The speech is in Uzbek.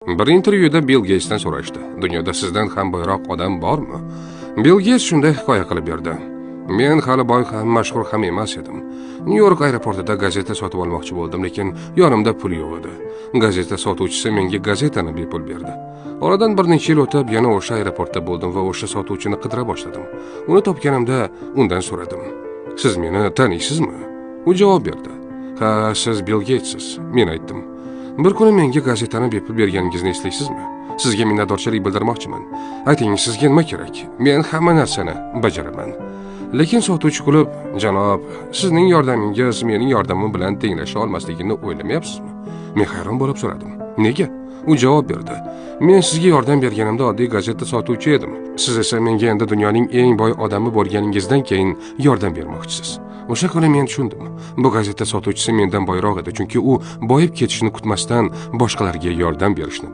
Bir intervyuda Bill Gatesdan so'rashdi. Dunyoda sizdan ham boyroq odam bormi? Bill Gates shunday hikoya qilib berdi. Men hali boy ham, mashhur ham emas edim. Nyu-York aeroportida gazeta sotib olmoqchi bo'ldim, lekin yonimda pul yo'q edi. Gazeta sotuvchisi menga gazetani bepul berdi. Oradan bir necha yil o'tib, yana o'sha aeroportda bo'ldim va o'sha sotuvchini qidira boshladim. Uni topganimda undan so'radim: "Siz meni taniysizmi?" U javob berdi: "Ha, siz Bill Gatesiz." Men aytdim: "Bir kuni menga gazetani bepul berganingizni eslaysizmi? Sizga minnatdorchilik bildirmoqchiman. Ayting, sizga nima kerak? Men hamma narsani bajaraman." Lekin sotuvchi kulib: "Janob, sizning yordamingiz mening yordamim bilan tenglasha olmasligini o'ylamayapsizmi?" Men hayron bo'lib so'radim: "Nega?" U javob berdi: "Men sizga yordam berganimda oddiy gazeta sotuvchi edim. Siz esa menga endi dunyoning eng boy odami bo'lganingizdan keyin yordam bermoqchisiz." O'sha kuni men tushundim. Bu gazeta sotuvchisi mendan boyroq edi, chunki u boyib ketishini kutmasdan boshqalarga yordam berishni